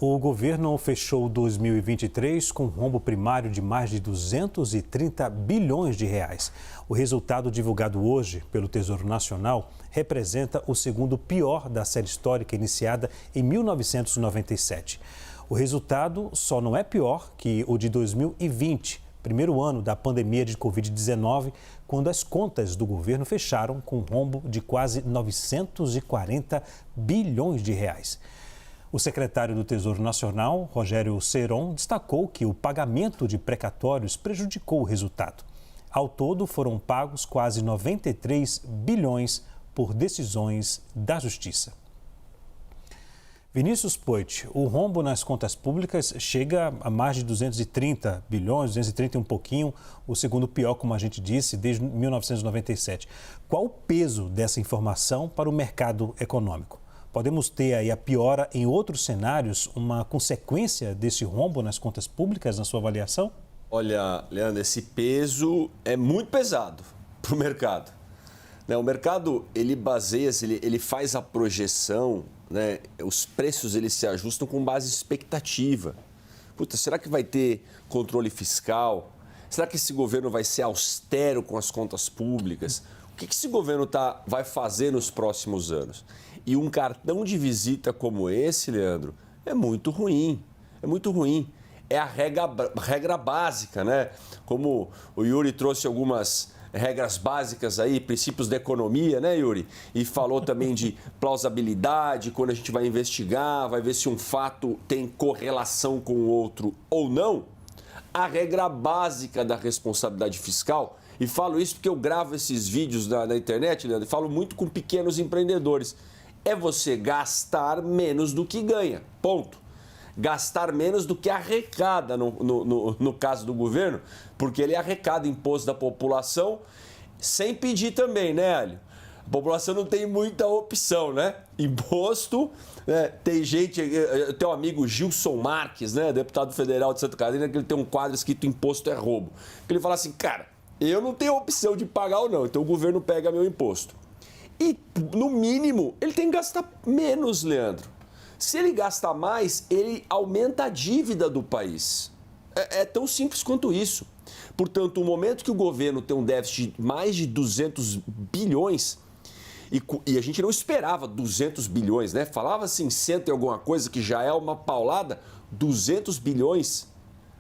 O governo fechou 2023 com um rombo primário de mais de 230 bilhões de reais. O resultado divulgado hoje pelo Tesouro Nacional representa o segundo pior da série histórica iniciada em 1997. O resultado só não é pior que o de 2020, primeiro ano da pandemia de Covid-19, quando as contas do governo fecharam com um rombo de quase 940 bilhões de reais. O secretário do Tesouro Nacional, Rogério Ceron, destacou que o pagamento de precatórios prejudicou o resultado. Ao todo, foram pagos quase 93 bilhões por decisões da Justiça. Vinícius Poit, o rombo nas contas públicas chega a mais de 230 bilhões, 230 e um pouquinho, o segundo pior, como a gente disse, desde 1997. Qual o peso dessa informação para o mercado econômico? Podemos ter aí a piora em outros cenários, uma consequência desse rombo nas contas públicas, na sua avaliação? Olha, Leandro, esse peso é muito pesado para o mercado. O mercado, ele baseia-se, ele faz a projeção, né? Os preços eles se ajustam com base em expectativa. Puta, será que vai ter controle fiscal? Será que esse governo vai ser austero com as contas públicas? O que esse governo vai fazer nos próximos anos? E um cartão de visita como esse, Leandro, é muito ruim. É muito ruim. É a regra básica, né? Como o Yuri trouxe algumas regras básicas aí, princípios da economia, né, Yuri? E falou também de plausibilidade, quando a gente vai investigar, vai ver se um fato tem correlação com o outro ou não. A regra básica da responsabilidade fiscal, e falo isso porque eu gravo esses vídeos na internet, Leandro, e falo muito com pequenos empreendedores, é você gastar menos do que ganha, ponto. Gastar menos do que arrecada no caso do governo, porque ele arrecada imposto da população sem pedir também, né, Hélio? A população não tem muita opção, né? Imposto, né? Tem gente, eu tenho um amigo Gilson Marques, né, deputado federal de Santa Catarina, que ele tem um quadro escrito Imposto é Roubo. Ele fala assim, cara, eu não tenho opção de pagar ou não, então o governo pega meu imposto. E, no mínimo, ele tem que gastar menos, Leandro. Se ele gastar mais, ele aumenta a dívida do país. É tão simples quanto isso. Portanto, o momento que o governo tem um déficit de mais de 200 bilhões, e a gente não esperava 200 bilhões, né? Falava-se em 100 e alguma coisa, que já é uma paulada, 200 bilhões.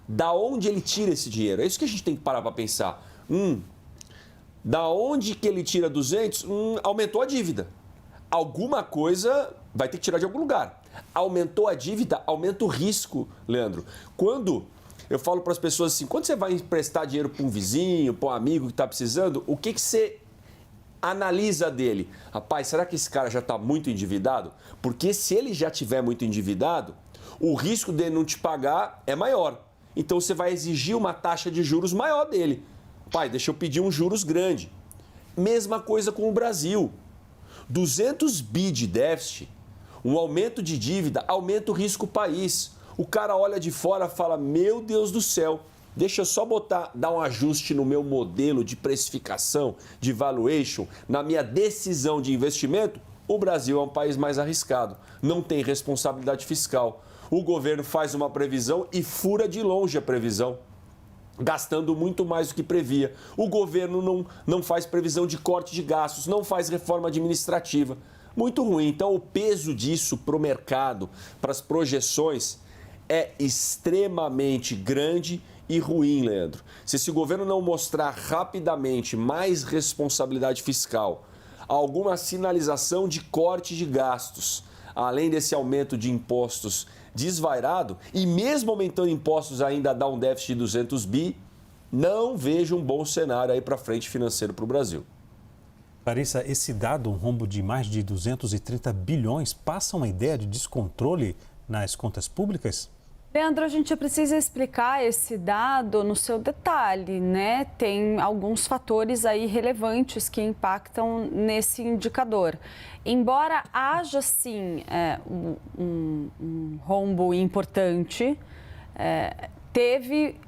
Da onde ele tira esse dinheiro? É isso que a gente tem que parar para pensar. Da onde que ele tira 200? Aumentou a dívida. Alguma coisa vai ter que tirar de algum lugar. Aumentou a dívida, aumenta o risco, Leandro. Quando eu falo para as pessoas assim, quando você vai emprestar dinheiro para um vizinho, para um amigo que está precisando, o que você analisa dele? Rapaz, será que esse cara já está muito endividado? Porque se ele já estiver muito endividado, o risco dele não te pagar é maior. Então você vai exigir uma taxa de juros maior dele. Pai, deixa eu pedir um juros grande. Mesma coisa com o Brasil. 200 bi de déficit, um aumento de dívida, aumenta o risco país. O cara olha de fora e fala, meu Deus do céu, deixa eu só dar um ajuste no meu modelo de precificação, de valuation, na minha decisão de investimento. O Brasil é um país mais arriscado, não tem responsabilidade fiscal. O governo faz uma previsão e fura de longe a previsão, gastando muito mais do que previa. O governo não faz previsão de corte de gastos, não faz reforma administrativa. Muito ruim. Então, o peso disso para o mercado, para as projeções, é extremamente grande e ruim, Leandro. Se esse governo não mostrar rapidamente mais responsabilidade fiscal, alguma sinalização de corte de gastos, além desse aumento de impostos desvairado, e mesmo aumentando impostos ainda dá um déficit de 200 bi, não vejo um bom cenário aí para frente financeiro para o Brasil. Larissa, esse dado, um rombo de mais de 230 bilhões, passa uma ideia de descontrole nas contas públicas? Leandro, a gente precisa explicar esse dado no seu detalhe, né? Tem alguns fatores aí relevantes que impactam nesse indicador. Embora haja, sim, um rombo importante, teve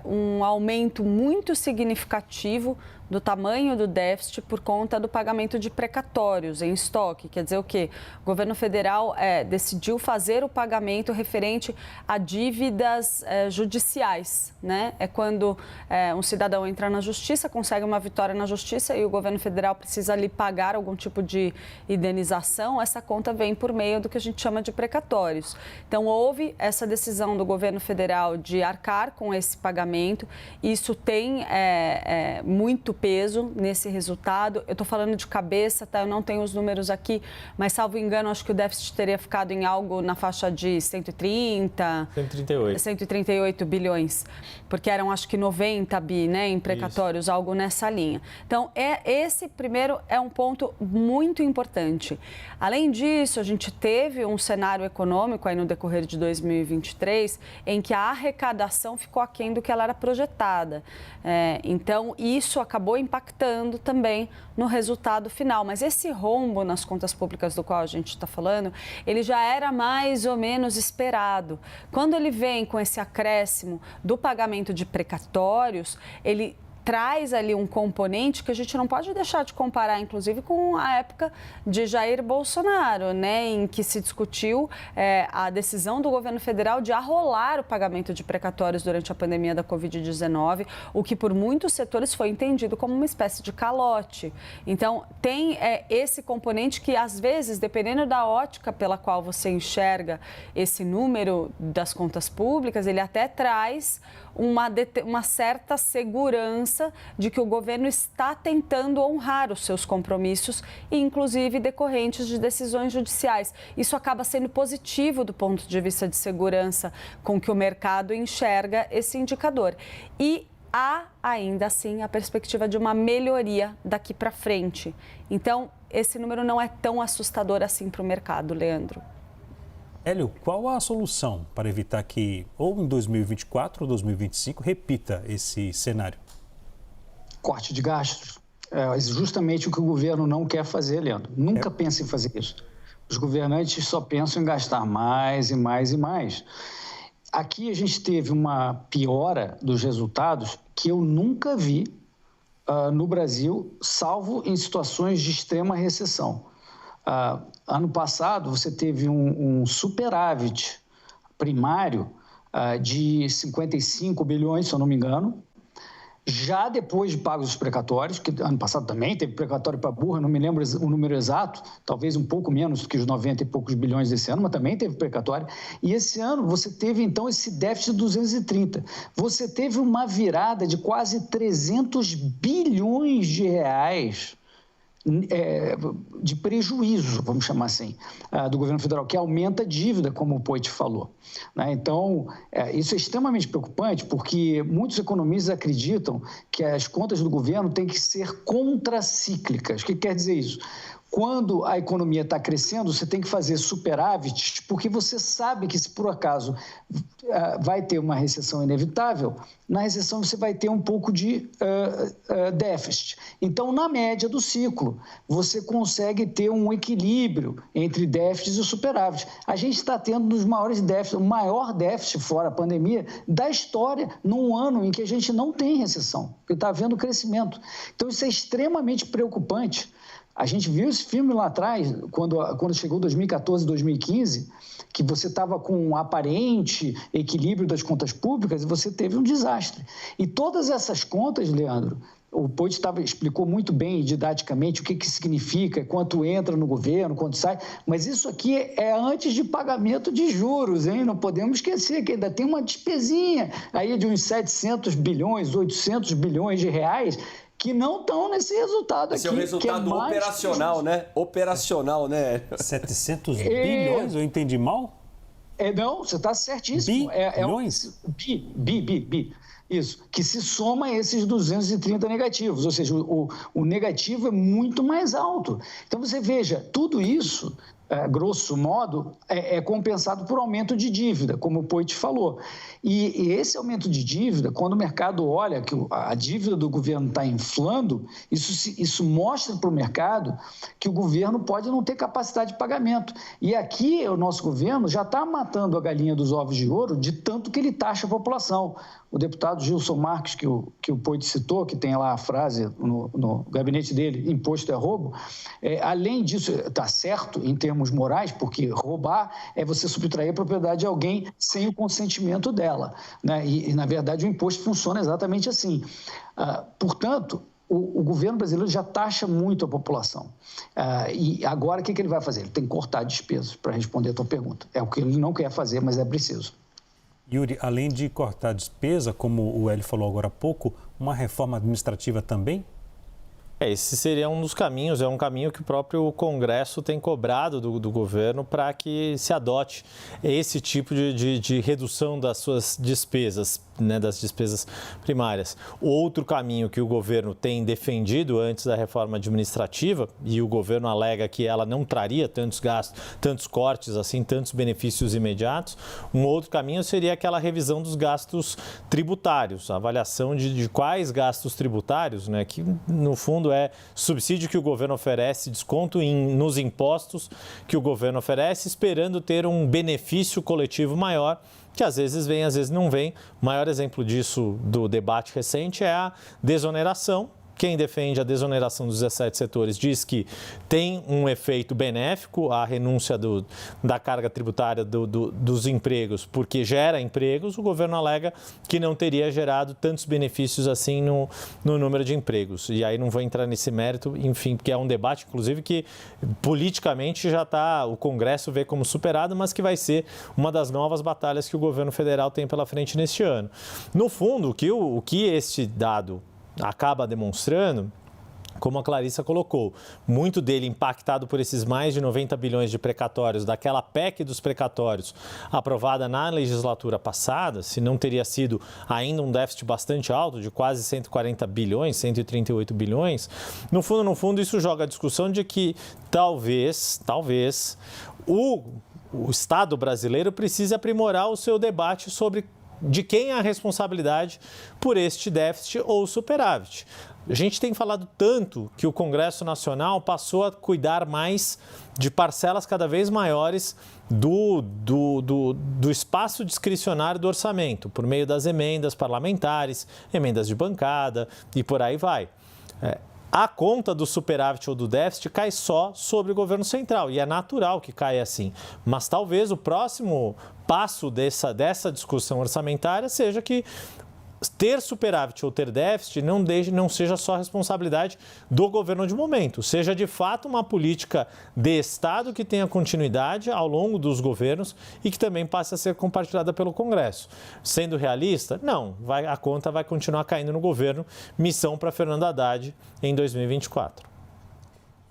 um aumento muito significativo do tamanho do déficit por conta do pagamento de precatórios em estoque. Quer dizer o quê? O governo federal decidiu fazer o pagamento referente a dívidas judiciais, né? É quando um cidadão entra na justiça, consegue uma vitória na justiça e o governo federal precisa lhe pagar algum tipo de indenização, essa conta vem por meio do que a gente chama de precatórios. Então, houve essa decisão do governo federal de arcar com esse pagamento. Isso tem muito peso nesse resultado. Eu estou falando de cabeça, tá? Eu não tenho os números aqui, mas, salvo engano, acho que o déficit teria ficado em algo na faixa de 138 bilhões, porque eram, acho que 90 bi, né, em precatórios, isso, algo nessa linha. Então, esse primeiro é um ponto muito importante. Além disso, a gente teve um cenário econômico aí no decorrer de 2023 em que a arrecadação ficou aquém do que ela era projetada. Então, isso acabou impactando também no resultado final. Mas esse rombo nas contas públicas do qual a gente está falando, ele já era mais ou menos esperado. Quando ele vem com esse acréscimo do pagamento de precatórios, ele traz ali um componente que a gente não pode deixar de comparar, inclusive, com a época de Jair Bolsonaro, né, em que se discutiu a decisão do governo federal de arrolar o pagamento de precatórios durante a pandemia da Covid-19, o que por muitos setores foi entendido como uma espécie de calote. Então, tem esse componente que, às vezes, dependendo da ótica pela qual você enxerga esse número das contas públicas, ele até traz uma certa segurança de que o governo está tentando honrar os seus compromissos, inclusive decorrentes de decisões judiciais. Isso acaba sendo positivo do ponto de vista de segurança com que o mercado enxerga esse indicador. E há, ainda assim, a perspectiva de uma melhoria daqui para frente. Então, esse número não é tão assustador assim para o mercado, Leandro. Hélio, qual a solução para evitar que, ou em 2024 ou 2025, repita esse cenário? Corte de gastos. É justamente o que o governo não quer fazer, Leandro. Nunca pensa em fazer isso. Os governantes só pensam em gastar mais e mais e mais. Aqui a gente teve uma piora dos resultados que eu nunca vi no Brasil, salvo em situações de extrema recessão. Ano passado, você teve um superávit primário de 55 bilhões, se eu não me engano, já depois de pagos os precatórios, que ano passado também teve precatório para burra, não me lembro o número exato, talvez um pouco menos do que os 90 e poucos bilhões desse ano, mas também teve precatório. E esse ano você teve, então, esse déficit de 230. Você teve uma virada de quase 300 bilhões de reais de prejuízo, vamos chamar assim, do governo federal, que aumenta a dívida, como o Poit falou. Então, isso é extremamente preocupante, porque muitos economistas acreditam que as contas do governo têm que ser contracíclicas. O que quer dizer isso? Quando a economia está crescendo, você tem que fazer superávites, porque você sabe que se por acaso vai ter uma recessão inevitável, na recessão você vai ter um pouco de déficit. Então, na média do ciclo, você consegue ter um equilíbrio entre déficits e superávit. A gente está tendo um dos maiores déficits, o maior déficit fora a pandemia da história, num ano em que a gente não tem recessão, porque está havendo crescimento. Então, isso é extremamente preocupante. A gente viu esse filme lá atrás, quando chegou 2014, 2015, que você estava com um aparente equilíbrio das contas públicas e você teve um desastre. E todas essas contas, Leandro, o Poit explicou muito bem didaticamente o que significa, quanto entra no governo, quanto sai, mas isso aqui é antes de pagamento de juros, hein? Não podemos esquecer que ainda tem uma despesinha aí de uns 700 bilhões, 800 bilhões de reais, que não estão nesse resultado aqui. Esse é o resultado operacional, né? Operacional, né? 700 bilhões? Eu entendi mal? Não, você está certíssimo. Bilhões? Bi. Isso, que se soma a esses 230 negativos, ou seja, o negativo é muito mais alto. Então, você veja, tudo isso grosso modo, é compensado por aumento de dívida, como o Poit falou. E esse aumento de dívida, quando o mercado olha que a dívida do governo está inflando, isso mostra para o mercado que o governo pode não ter capacidade de pagamento. E aqui o nosso governo já está matando a galinha dos ovos de ouro de tanto que ele taxa a população. O deputado Gilson Marques, que o Poit citou, que tem lá a frase no gabinete dele, imposto é roubo, além disso, está certo em termos morais, porque roubar é você subtrair a propriedade de alguém sem o consentimento dela, né? E na verdade, o imposto funciona exatamente assim. Portanto, o governo brasileiro já taxa muito a população. E agora, o que ele vai fazer? Ele tem que cortar despesas, para responder a tua pergunta. É o que ele não quer fazer, mas é preciso. Yuri, além de cortar despesa, como o Hélio falou agora há pouco, uma reforma administrativa também? Esse seria um dos caminhos, é um caminho que o próprio Congresso tem cobrado do governo para que se adote esse tipo de redução das suas despesas, né, das despesas primárias. Outro caminho que o governo tem defendido antes da reforma administrativa, e o governo alega que ela não traria tantos gastos, tantos cortes, assim, tantos benefícios imediatos, um outro caminho seria aquela revisão dos gastos tributários, a avaliação de quais gastos tributários, né, que no fundo é subsídio que o governo oferece, desconto nos impostos que o governo oferece, esperando ter um benefício coletivo maior, que às vezes vem, às vezes não vem. O maior exemplo disso do debate recente é a desoneração. Quem defende a desoneração dos 17 setores diz que tem um efeito benéfico, a renúncia da carga tributária dos empregos, porque gera empregos. O governo alega que não teria gerado tantos benefícios assim no número de empregos. E aí não vou entrar nesse mérito, enfim, porque é um debate, inclusive, que politicamente já está, o Congresso vê como superado, mas que vai ser uma das novas batalhas que o governo federal tem pela frente neste ano. No fundo, o que este dado acaba demonstrando, como a Clarissa colocou, muito dele impactado por esses mais de 90 bilhões de precatórios, daquela PEC dos precatórios aprovada na legislatura passada, se não teria sido ainda um déficit bastante alto, de quase 140 bilhões, 138 bilhões, no fundo isso joga a discussão de que talvez o Estado brasileiro precise aprimorar o seu debate sobre de quem é a responsabilidade por este déficit ou superávit. A gente tem falado tanto que o Congresso Nacional passou a cuidar mais de parcelas cada vez maiores do espaço discricionário do orçamento, por meio das emendas parlamentares, emendas de bancada e por aí vai. A conta do superávit ou do déficit cai só sobre o governo central e é natural que caia assim. Mas talvez o próximo passo dessa discussão orçamentária seja que ter superávit ou ter déficit não seja só responsabilidade do governo de momento, seja de fato uma política de Estado que tenha continuidade ao longo dos governos e que também passe a ser compartilhada pelo Congresso. Sendo realista, não, a conta vai continuar caindo no governo, missão para Fernando Haddad em 2024.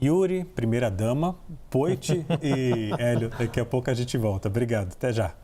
Yuri, primeira-dama, Poit e Hélio, daqui a pouco a gente volta. Obrigado, até já.